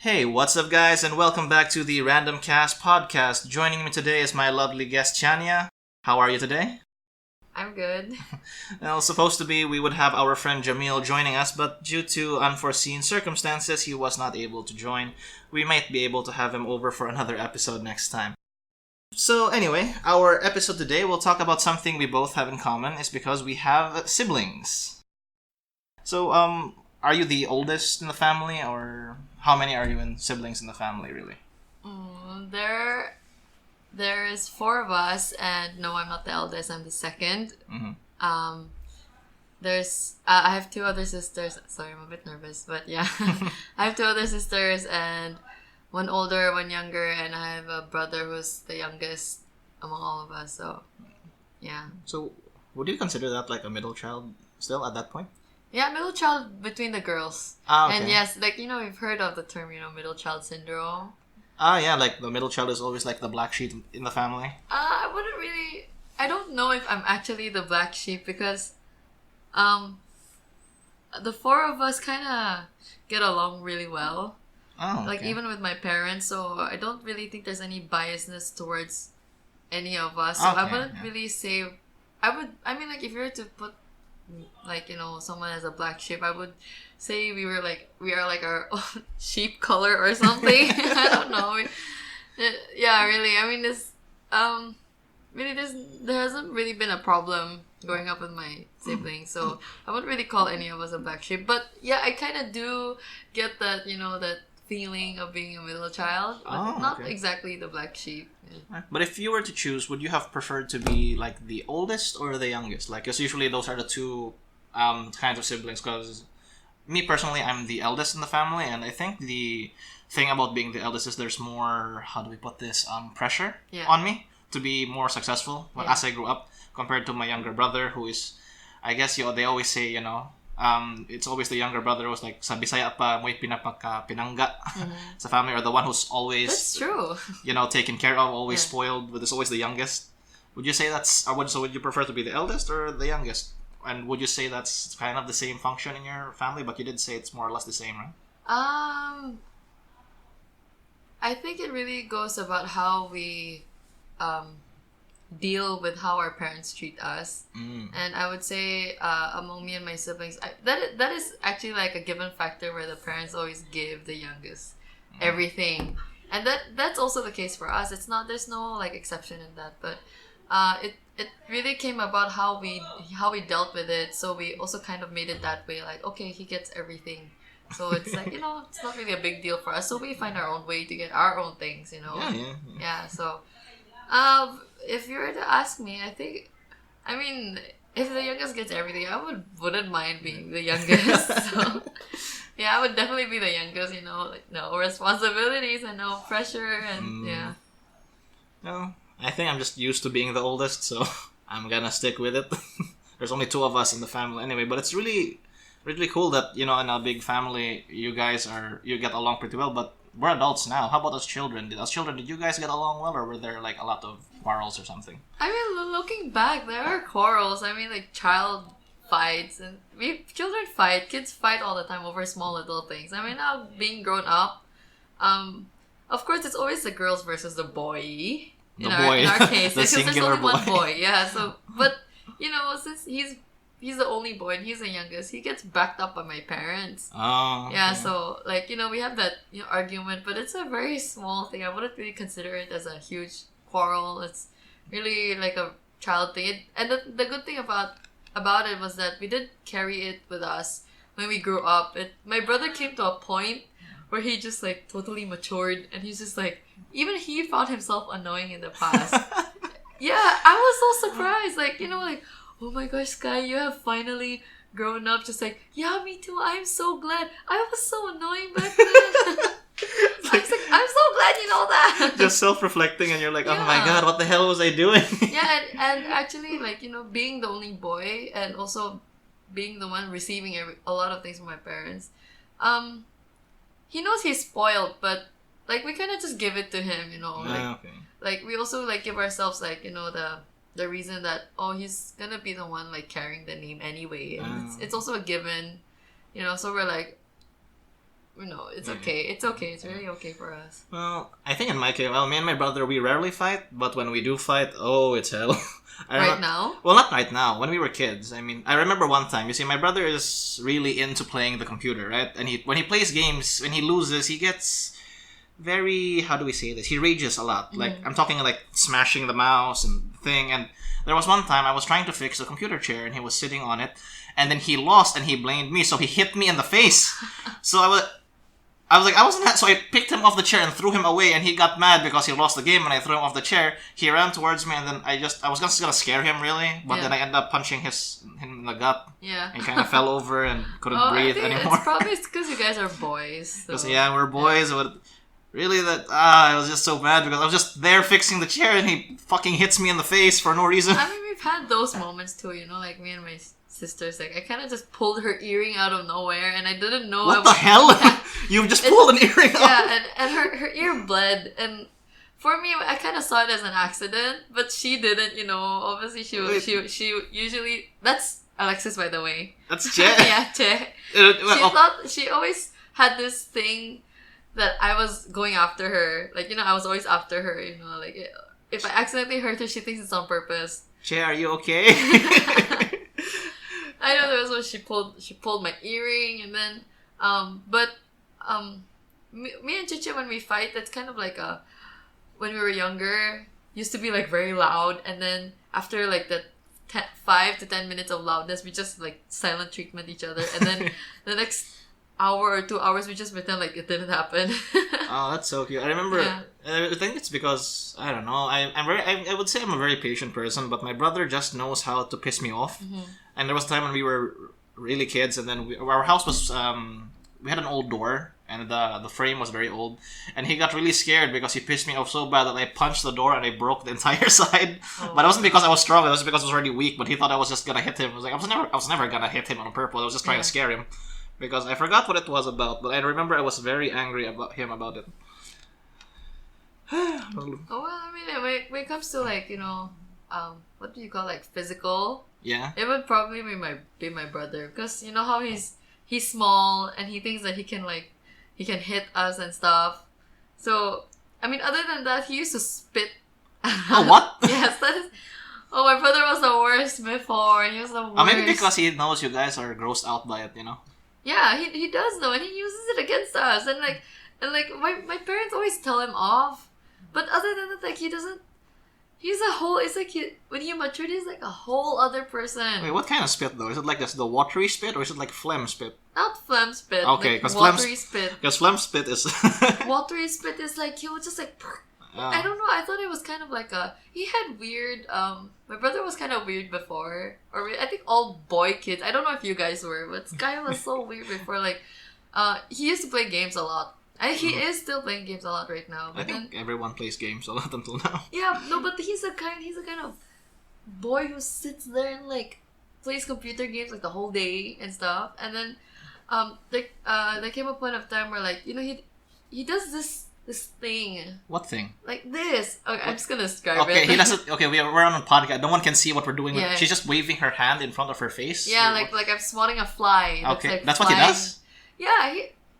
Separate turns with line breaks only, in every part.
Hey, what's up, guys, and welcome back to the RandomCast podcast. Joining me today is my lovely guest, Chania. How are you today?
I'm good.
Well, supposed to be we would have our friend Jamil joining us, but due to unforeseen circumstances, he was not able to join. We might be able to have him over for another episode next time. So anyway, our episode today will talk about something we both have in common. It's because we have siblings. So, are you the oldest in the family, or how many are you in siblings in the family, really?
There is four of us, and no, I'm not the eldest. I'm the second.
Mm-hmm.
I have two other sisters. Sorry, I'm a bit nervous, but yeah, I have two other sisters, and one older, one younger, and I have a brother who's the youngest among all of us. So, yeah.
So, would you consider that like a middle child still at that point?
Yeah, middle child between the girls.
Okay.
And yes, we've heard of the term, middle child syndrome.
Yeah, like the middle child is always like the black sheep in the family.
I don't know if I'm actually the black sheep because the four of us kind of get along really well.
Oh, okay.
Like even with my parents, so I don't really think there's any biasness towards any of us. So I wouldn't really say like if you were to put someone as a black sheep, I would say we are like our own sheep color or something. I don't know. Yeah, really. I mean, there hasn't really been a problem growing up with my siblings, so I wouldn't really call any of us a black sheep. But yeah, I kind of do get that, that feeling of being a middle child, but not exactly the black sheep. Yeah.
But if you were to choose, would you have preferred to be like the oldest or the youngest? Like, because usually those are the two kinds of siblings. Because me personally, I'm the eldest in the family, and I think the thing about being the eldest is there's more, how do we put this, pressure on me to be more successful as I grew up compared to my younger brother, who is, I guess they always say, it's always the younger brother who's like, sa Bisaya pa mo'y pinangga sa family, or the one who's always,
that's true,
taken care of, always spoiled, but it's always the youngest. Would you say would you prefer to be the eldest or the youngest? And would you say that's kind of the same function in your family, but you did say it's more or less the same, right?
I think it really goes about how we deal with how our parents treat us. And I would say among me and my siblings, that is actually like a given factor where the parents always give the youngest everything, and that's also the case for us. There's no like exception in that, but it really came about how we dealt with it. So we also kind of made it that way, like, okay, he gets everything, so it's like, it's not really a big deal for us, so we find our own way to get our own things. So if you were to ask me, I mean, if the youngest gets everything, I wouldn't mind being the youngest. So, yeah, I would definitely be the youngest. Like no responsibilities and no pressure, and yeah.
No, I think I'm just used to being the oldest, so I'm gonna stick with it. There's only two of us in the family anyway, but it's really, really cool that in a big family you get along pretty well. But we're adults now. How about as children? Did you guys get along well, or were there like a lot of quarrels or something?
I mean, looking back, there are quarrels. I mean, like child fights, and children fight. Kids fight all the time over small little things. I mean, now being grown up, of course, it's always the girls versus the boy. In our case,
the
because there's only
boy.
one boy. Yeah. So, but since he's the only boy and he's the youngest, he gets backed up by my parents.
Oh.
Yeah, so like, we have that argument, but it's a very small thing. I wouldn't really consider it as a huge quarrel. It's really like a child thing. And the good thing about it was that we did carry it with us when we grew up. My brother came to a point where he just like totally matured, and he's just like, even he found himself annoying in the past. Yeah, I was so surprised. Like, like, oh my gosh, Sky, you have finally grown up. Just like, yeah, me too. I'm so glad. I was so annoying back then. I was like, I'm so glad you know that.
Just self-reflecting, and you're like, oh my god, what the hell was I doing?
Yeah, and actually, like, being the only boy and also being the one receiving a lot of things from my parents, he knows he's spoiled, but like we kind of just give it to him, like we also like give ourselves like the reason that he's gonna be the one like carrying the name anyway, and it's also a given, so we're like, it's okay. It's okay. It's really okay for us.
Well, I think in my case, me and my brother, we rarely fight, but when we do fight, it's hell.
Right now?
Well, not right now. When we were kids, I remember one time. You see, my brother is really into playing the computer, right? And when he plays games, when he loses, he gets very, how do we say this? He rages a lot. Like, I'm talking like smashing the mouse and thing. And there was one time I was trying to fix the computer chair, and he was sitting on it, and then he lost, and he blamed me, so he hit me in the face. So I was like, I wasn't that, so I picked him off the chair and threw him away, and he got mad because he lost the game, and I threw him off the chair. He ran towards me, and then I was just gonna scare him, really, but then I ended up punching him in the gut.
Yeah.
And he kind of fell over and couldn't breathe
I think
anymore.
It's probably because you guys are boys. So.
We're boys, but really I was just so mad because I was just there fixing the chair, and he fucking hits me in the face for no reason.
I mean, we've had those moments too, like me and my sisters, like I kind of just pulled her earring out of nowhere, and I didn't know.
What the hell? You just pulled an earring out?
Yeah, and her ear bled, and for me, I kind of saw it as an accident, but she didn't. Obviously, she usually that's Alexis, by the way.
That's Che.
Yeah, Che. She always had this thing that I was going after her. Like I was always after her. Like if I accidentally hurt her, she thinks it's on purpose.
Che, are you okay?
I know there was when she pulled my earring, and then me and Chichi, when we fight, it's kind of like when we were younger, used to be like very loud, and then after like the 5 to 10 minutes of loudness, we just like silent treatment each other, and then the next hour or 2 hours we just pretend like it didn't happen.
Oh, that's so cute. I remember. Yeah. I think it's because I don't know. I would say I'm a very patient person, but my brother just knows how to piss me off. And there was a time when we were really kids, and then our house was we had an old door, and the frame was very old, and he got really scared because he pissed me off so bad that I punched the door and I broke the entire side. But it wasn't because I was strong; it was because I was already weak. But he thought I was just gonna hit him. I was never gonna hit him on purpose. I was just trying to scare him. Because I forgot what it was about, but I remember I was very angry about him about it.
When it comes to like what do you call like physical?
Yeah.
It would probably be my brother, because how he's small and he thinks that he can hit us and stuff. So other than that, he used to spit.
Oh, what?
Yes, that is. Oh, my brother was the worst before. He was the worst.
Maybe because he knows you guys are grossed out by it,
Yeah, he does though, and he uses it against us, and my parents always tell him off, but other than that, like he doesn't. He's a whole. It's like when he matured, he's like a whole other person.
Wait, what kind of spit though? Is it like the watery spit, or is it like phlegm spit?
Not phlegm spit.
Okay, because
watery spit.
Because phlegm spit is.
Watery spit is like he would just like. I don't know. I thought it was kind of like he had weird. My brother was kind of weird before, or I think all boy kids. I don't know if you guys were, but Sky was so weird before. Like, he used to play games a lot. He is still playing games a lot right now. But
I think everyone plays games a lot until now.
Yeah, no, but he's a kind of boy who sits there and like plays computer games like the whole day and stuff. And then, there came a point of time where like he does this thing.
What thing?
Like this. Okay, I'm just gonna describe it.
Okay, he doesn't. Okay, we're on a podcast. No one can see what we're doing. Yeah. She's just waving her hand in front of her face.
Yeah, like I'm swatting a fly.
Okay, that's what he does.
Yeah,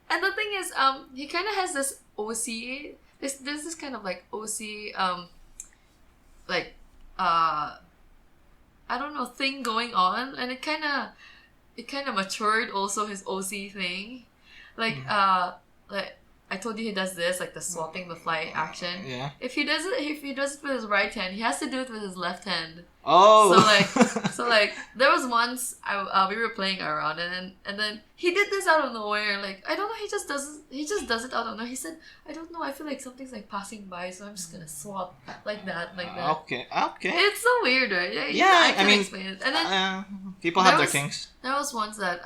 and the thing is, he kind of has this OC. There's this kind of like OC, I don't know, thing going on, and it kind of matured also his OC thing, like I told you he does this, like the swatting the fly action.
Yeah.
If he does it with his right hand, he has to do it with his left hand.
Oh.
So like there was once we were playing around, and then he did this out of nowhere. Like I don't know, he just does it out of nowhere. He said, I don't know, I feel like something's like passing by, so I'm just gonna swat like that.
Okay.
It's so weird, right?
Yeah,
I can't explain it. And then
people have their kinks.
There was once that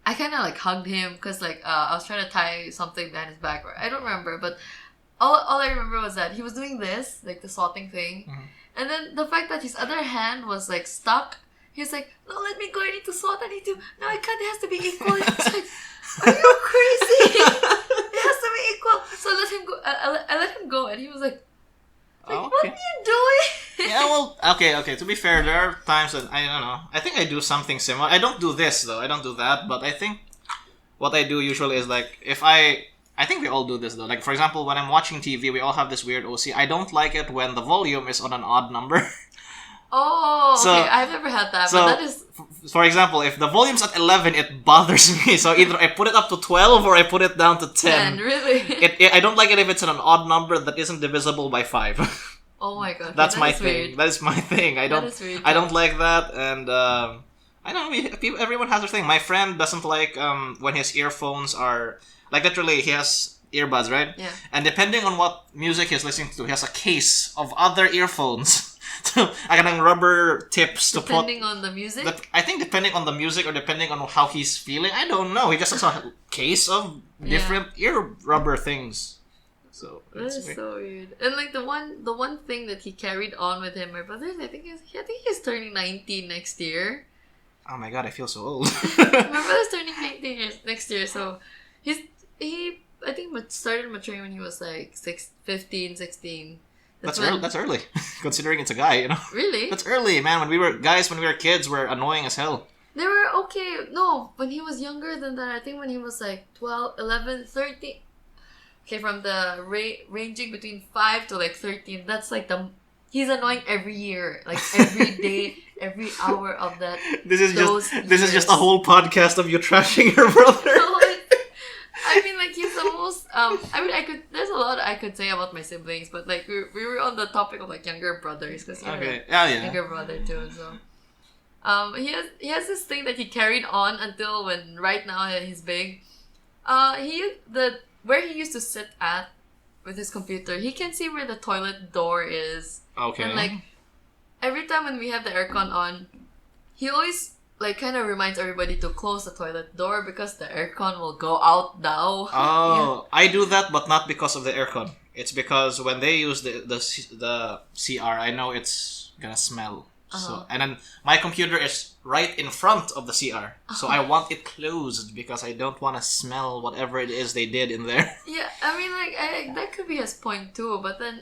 I kind of like hugged him because like I was trying to tie something behind his back. I don't remember, but all I remember was that he was doing this, like the swatting thing, and then the fact that his other hand was like stuck. He was like, "No, let me go. I need to swat. I need to. No, I can't. It has to be equal." I was like, "Are you crazy? It has to be equal." So I let him go. I let him go, and he was like,
okay.
"What are you doing?"
Yeah, well, okay. To be fair, there are times that I don't know. I think I do something similar. I don't do this though. I don't do that, but I think what I do usually is like if I think we all do this though. Like for example, when I'm watching TV, we all have this weird OC. I don't like it when the volume is on an odd number.
Oh,
So-
okay. I've never had that,
so-
but that is
For example, if the volume's at 11, it bothers me. So either I put it up to 12 or I put it down to 10.
10. Really?
I don't like it if it's an odd number that isn't divisible by 5.
Oh my god.
That's
that
my
is
thing.
weird.
That is my thing. I
That
don't
is weird.
I don't like that, and I know everyone has their thing. My friend doesn't like when his earphones are like literally he has earbuds, right?
Yeah.
And depending on what music he's listening to, he has a case of other earphones. Like rubber tips to put.
Depending on the music?
I think depending on the music or depending on how he's feeling, I don't know. He just has a case of different ear rubber things. So
That
it's
is
weird.
so weird. And like the one thing that he carried on with him, my brother, I think he's turning 19 next year.
Oh my god, I feel so old.
My brother's turning 19 next year, so he I think started maturing when he was like 15, 16.
That's
when-
early. That's early, considering it's a guy. You know,
Really?
that's early, man. When we were kids, we're annoying as hell.
They were okay. No, when he was younger than that, I think when he was like 12, 11, 13. Okay, from the ranging between 5 to like 13, that's like he's annoying every year. Like every day, every hour of that.
This is
Those
just
years.
a whole podcast of you trashing your brother.
No, I mean, like, he's the most, there's a lot I could say about my siblings, but like, we were on the topic of like younger brothers, because you're
Okay.
a
Yeah.
younger brother too, so. He has this thing that he carried on until when right now he's big. Where he used to sit at with his computer, he can see where the toilet door is.
Okay.
And like every time when we have the aircon on, he always like kind of reminds everybody to close the toilet door because the aircon will go out now.
Oh, I do that, but not because of the aircon. It's because when they use the CR, I know it's gonna smell. So and then my computer is right in front of the CR, so I want it closed because I don't want to smell whatever it is they did in there.
Yeah, I mean, like that could be his point too. But then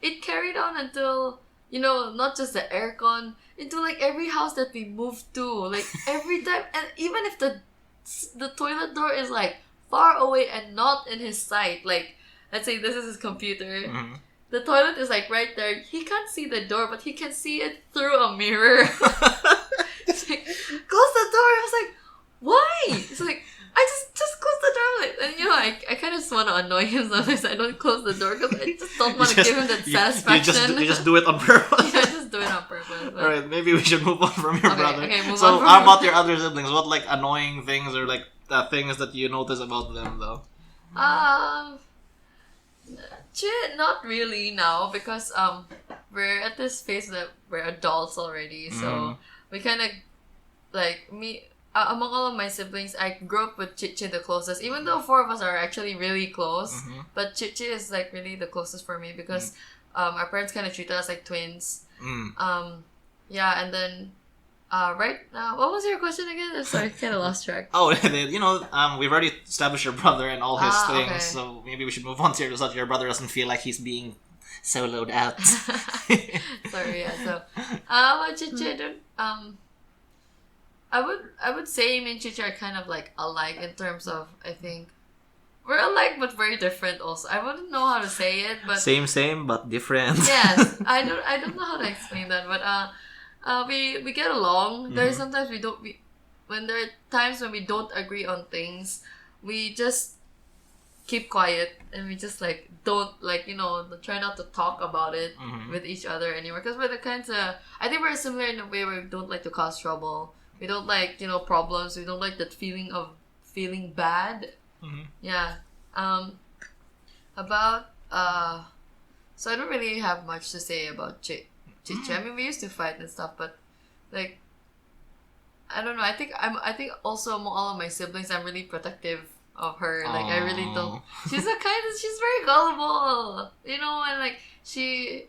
it carried on until not just the aircon, into like every house that we moved to, like every time, and even if the toilet door is like far away and not in his sight, like let's say this is his computer.
Mm-hmm.
The toilet is like right there. He can't see the door, but he can see it through a mirror. It's like, close the door. I was like, why? It's like, I just close the door. Like, and I kind of just want to annoy him sometimes. I don't close the door because I just don't want to give him that satisfaction.
You just do it on purpose.
Yeah, I just do it on purpose. But...
Alright, maybe we should move on from your brother.
Okay, move
so
on from
how
him.
about your other siblings? What like annoying things or like things that you notice about them though?
Not really now because we're at this phase that we're adults already, so we kind of like me among all of my siblings, I grew up with Chichi the closest, even though 4 of us are actually really close. But Chichi is like really the closest for me because our parents kind of treated us like twins. Yeah, and then right now, what was your question again? I'm sorry, kind of lost track.
Oh, we've already established your brother and all his things,
okay.
so maybe we should move on to so that your brother doesn't feel like he's being soloed out.
Sorry, yeah. So, but Chichi, I would say me and Chichi are kind of like alike in terms of, I think we're alike but very different also. I wouldn't know how to say it, but
same but different.
yes, I don't know how to explain that, but we get along. There are sometimes when there are times when we don't agree on things, we just keep quiet and we just like don't try not to talk about it with each other anymore, because we're the kinds of, I think we're similar in a way where we don't like to cause trouble. We don't like problems. We don't like that feeling of feeling bad. Yeah. About so I don't really have much to say about Chichi. I mean, we used to fight and stuff, but like I don't know. I think also among all of my siblings, I'm really protective of her. Like I really don't. She's very gullible, and like she's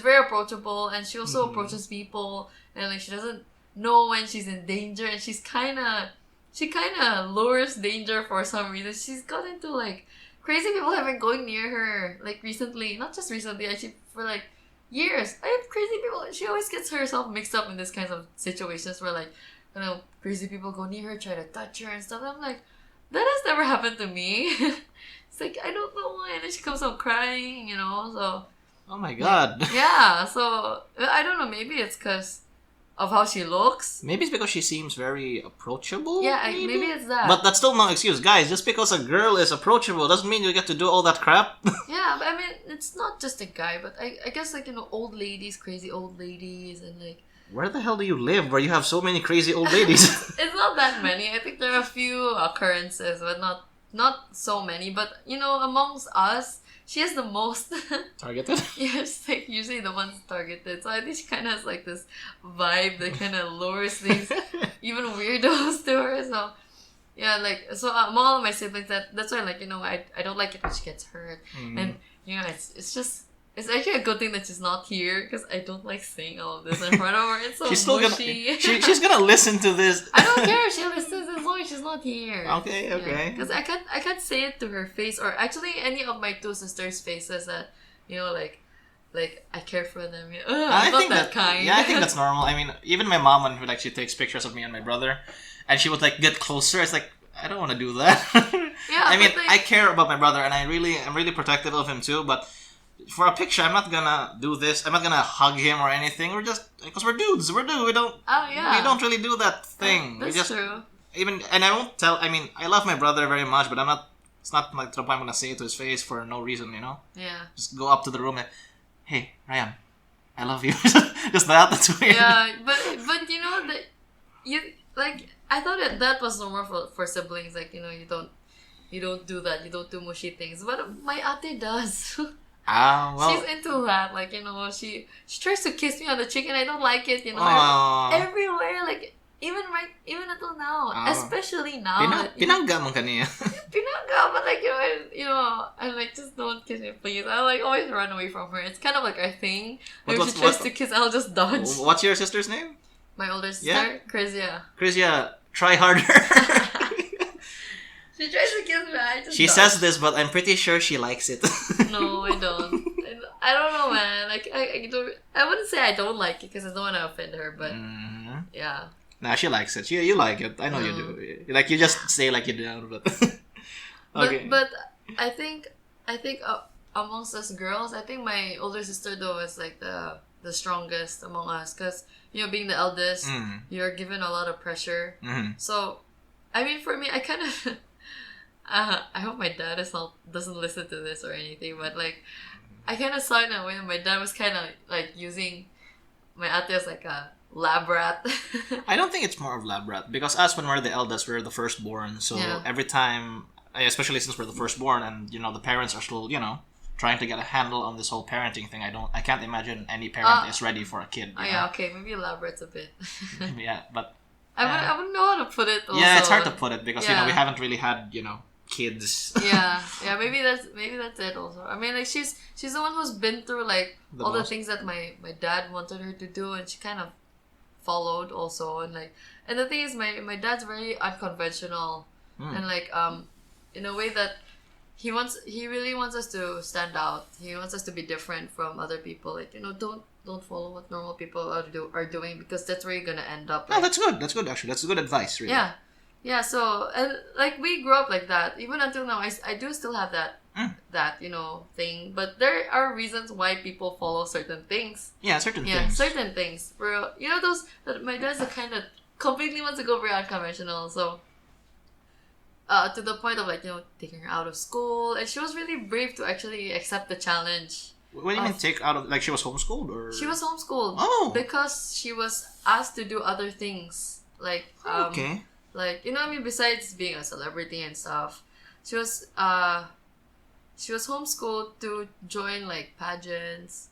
very approachable, and she also approaches people, and like she doesn't know when she's in danger, and she kind of lures danger for some reason. She's got into like crazy people have been going near her like recently, not just recently, actually for like years. I have crazy people. She always gets herself mixed up in these kinds of situations where like crazy people go near her, try to touch her and stuff. And I'm like, that has never happened to me. It's like, I don't know why. And then she comes out crying, so.
Oh my god.
Yeah, so I don't know. Maybe it's because of how she looks.
Maybe it's because she seems very approachable.
Yeah, maybe it's that.
But that's still no excuse, guys. Just because a girl is approachable doesn't mean you get to do all that crap.
Yeah, but I mean, it's not just a guy, but I guess old ladies, crazy old ladies, and like.
Where the hell do you live where you have so many crazy old ladies?
It's not that many. I think there are a few occurrences, but not so many. But amongst us, she has the most
Targeted?
Yeah, she's like usually the ones targeted. So I think she kind of has like this vibe that kind of lures these even weirdos to her. So yeah, like so among all of my siblings, that's why I don't like it when she gets hurt, and it's actually a good thing that she's not here because I don't like saying all of this in front of her. It's so
she's still
mushy.
She's gonna listen to this.
I don't care. She listens as long as she's not here.
Okay.
Because I can't say it to her face or actually any of my two sisters' faces that like I care for them. I'm not that kind.
Yeah, I think that's normal. I mean, even my mom when she takes pictures of me and my brother, and she would get closer. It's like I don't want to do that.
Yeah,
I mean, I care about my brother, and I'm really protective of him too, but. For a picture, I'm not gonna do this. I'm not gonna hug him or anything. We're just because we're dudes. We don't.
Oh yeah.
We don't really do that thing.
That's true.
And I won't tell. I mean, I love my brother very much, but I'm not. It's not like to the point I'm gonna say it to his face for no reason.
Yeah.
Just go up to the room and, hey, Ryan, I love you. Just that. That's weird.
Yeah, but that you I thought that was normal for siblings. Like you don't do that. You don't do mushy things. But my ate does.
Well,
she's into that. Like she tries to kiss me on the cheek, and I don't like it. Everywhere. Like even until now, especially now.
Pinangga mo kaniya.
Pinangga, but I'm like, just don't kiss me, please. I always run away from her. It's kind of like our thing. If she tries to kiss, I'll just dodge.
What's your sister's name?
My older sister,
yeah? Chrisia, try harder.
She tries to kiss me.
She says this, but I'm pretty sure she likes it.
No, I don't. I don't know, man. Like I wouldn't say I don't like it because I don't want to offend her, but yeah.
Nah, she likes it. You like it. I know you do. Like you just say like you don't, but okay.
But I think amongst us girls, I think my older sister though is like the strongest among us because being the eldest, you're given a lot of pressure. So, I mean, for me, I kind of. I hope my dad doesn't listen to this or anything, but I kind of saw it in a way that my dad was kind of using my ate as like a lab rat.
I don't think it's more of lab rat because us when we're the eldest, we're the firstborn. So every time, especially since we're the firstborn, and the parents are still trying to get a handle on this whole parenting thing. I can't imagine any parent is ready for a kid.
Yeah, okay, maybe lab rat's a bit.
Yeah, but
I wouldn't know how to put it. Also.
Yeah, it's hard to put it because we haven't really had kids.
yeah, maybe that's it. Also, I mean, she's the one who's been through all the things that my dad wanted her to do, and she kind of followed also. And the thing is, my dad's very unconventional, and in a way that he really wants us to stand out. He wants us to be different from other people. Don't follow what normal people are doing because that's where you're gonna end up.
Oh, that's good. That's good actually. That's good advice. Really.
Yeah. So and we grew up like that. Even until now, I do still have that thing. But there are reasons why people follow certain things.
Yeah, certain things.
Certain things. For those that my dad's the kind that completely wants to go very unconventional. So. To the point of taking her out of school, and she was really brave to actually accept the challenge.
What do you mean take out of she was homeschooled or?
She was homeschooled.
Oh.
Because she was asked to do other things
okay.
Besides being a celebrity and stuff, she was homeschooled to join pageants.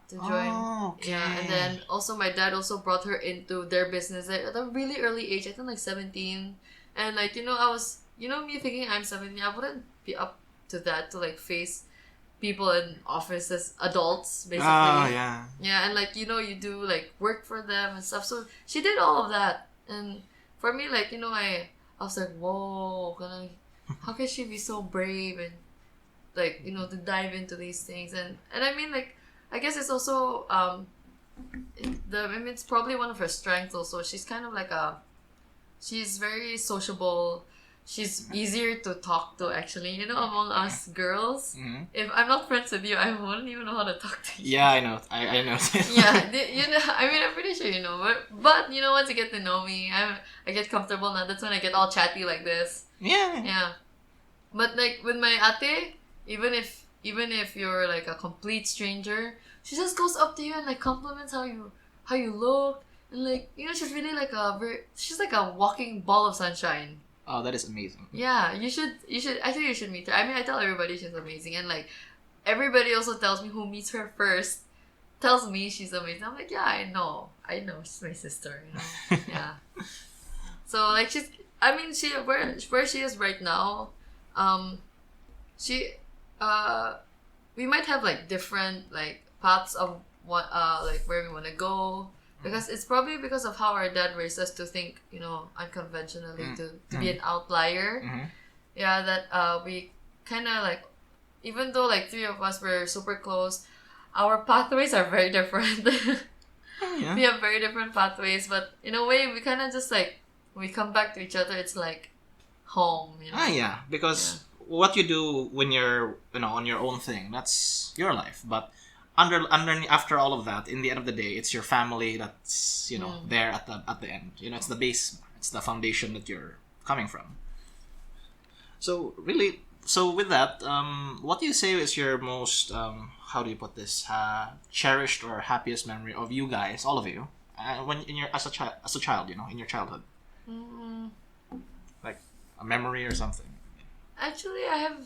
To join,
okay.
and then also my dad also brought her into their business at a really early age. I think 17, and I was me thinking I'm 17, I wouldn't be up to that to face people in offices, adults basically.
Oh yeah.
Yeah, and you do work for them and stuff. So she did all of that, and for me I was like, whoa, how can she be so brave and to dive into these things and I mean I guess it's also it's probably one of her strengths also. She's kind of she's very sociable. She's easier to talk to, actually. You know, among us girls, if I'm not friends with you, I wouldn't even know how to talk to you.
Yeah, I know. I know.
Yeah, you know. I mean, I'm pretty sure you know. But you know, once you get to know me, I get comfortable now. That's when I get all chatty like this.
Yeah.
Yeah. But like with my ate, even if you're like a complete stranger, she just goes up to you and like compliments how you look, and like, you know, she's really like she's like a walking ball of sunshine.
Oh, that is amazing.
Yeah, you should actually, you should meet her. I mean, I tell everybody she's amazing, and like everybody also tells me who meets her first tells me she's amazing. I'm like, yeah, I know she's my sister, you know. Yeah. So like she where she is right now, she we might have like different like paths of what like where we want to go, because it's probably because of how our dad raised us to think, you know, unconventionally, to be an outlier. Yeah, that we kind of like, even though like three of us were super close, our pathways are very different.
Yeah.
We have very different pathways, but in a way we kind of just like, when we come back to each other, it's like home, you know.
Yeah, because what you do when you're, you know, on your own thing, that's your life. But after all of that, in the end of the day, it's your family that's, you know, there at the end. You know, it's the base, it's the foundation that you're coming from. So really, with that, what do you say is your most how do you put this, cherished or happiest memory of you guys, all of you, when as a child, you know, in your childhood? Like a memory or something.
Actually, I have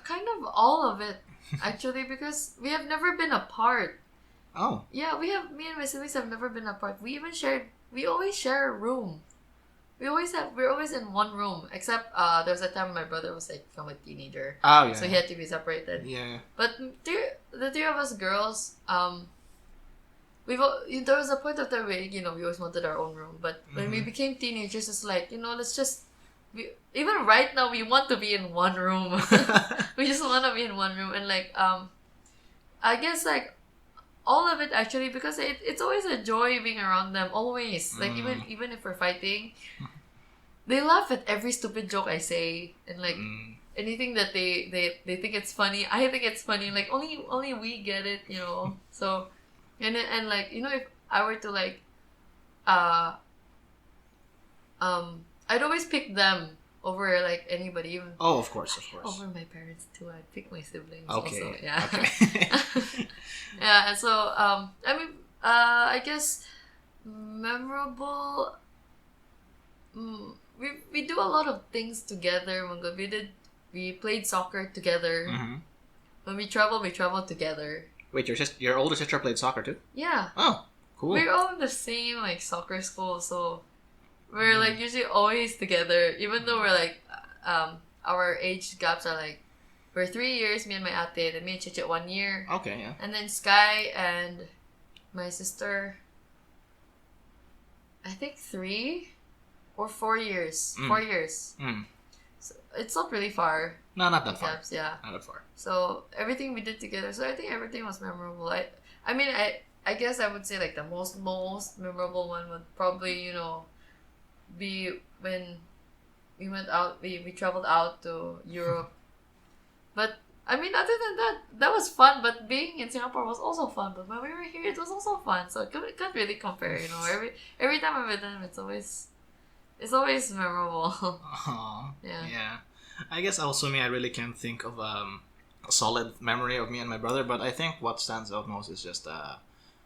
kind of all of it. Actually, because we have never been apart.
Oh.
Yeah, me and my siblings have never been apart. We always share a room. We're always in one rome, except there was a time my brother was like become a teenager.
Oh yeah.
So he had to be separated.
Yeah.
But the three of us girls, there was a point of time where, you know, we always wanted our own room. But when we became teenagers, it's like, you know, let's just even right now we want to be in one room. We just want to be in one room, and like I guess like all of it actually, because it's always a joy being around them, always. Like even if we're fighting, they laugh at every stupid joke I say, and like anything that they think it's funny, I think it's funny. Like only we get it, you know. So and like, you know, if I were to like I'd always pick them over like anybody, even
of course
over my parents too. I'd pick my siblings
okay.
also. Yeah.
Okay.
Yeah, and so I mean, I guess memorable. We do a lot of things together. We played soccer together. When we travel together.
Wait, your older sister played soccer too?
Yeah.
Oh, cool.
We're all in the same like soccer school, so we're like usually always together, even though we're like our age gaps are like, we're 3 years, me and my ate, and me and Chichit 1 year.
Okay, yeah.
And then Sky and my sister, I think 3 or 4 years. 4 years. So it's not really far.
No, not that far.
Gaps, yeah.
Not that far.
So everything we did together. So I think everything was memorable. I mean, I guess I would say like the most memorable one would probably, you know, be when we went out. We traveled out to Europe. But I mean, other than that was fun. But being in Singapore was also fun. But when we were here, it was also fun. So it can't really compare. You know, every time I'm with them, it's always memorable.
Aww.
Yeah.
Yeah. I guess also me, I really can't think of a solid memory of me and my brother. But I think what stands out most is just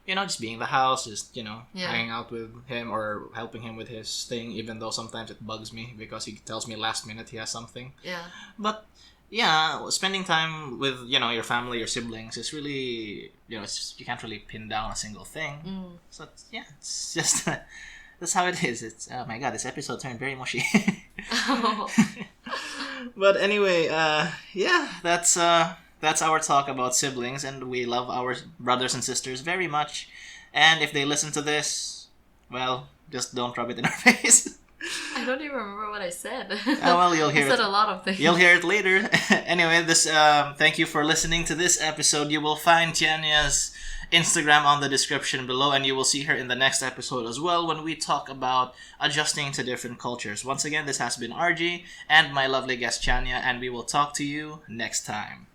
you know, just being in the house, just, you know, hanging out with him or helping him with his thing, even though sometimes it bugs me because he tells me last minute he has something.
Yeah.
But yeah, spending time with, you know, your family, your siblings is really, you know, you can't really pin down a single thing. So it's just that's how it is. It's, oh my god, this episode turned very mushy. But anyway, that's our talk about siblings, and we love our brothers and sisters very much. And if they listen to this, well, just don't rub it in our face.
I don't even remember what I said.
Oh, well, you'll hear
I said a lot of things.
You'll hear it later. Anyway, thank you for listening to this episode. You will find Tianya's Instagram on the description below, and you will see her in the next episode as well when we talk about adjusting to different cultures. Once again, this has been RG and my lovely guest Chania, and we will talk to you next time.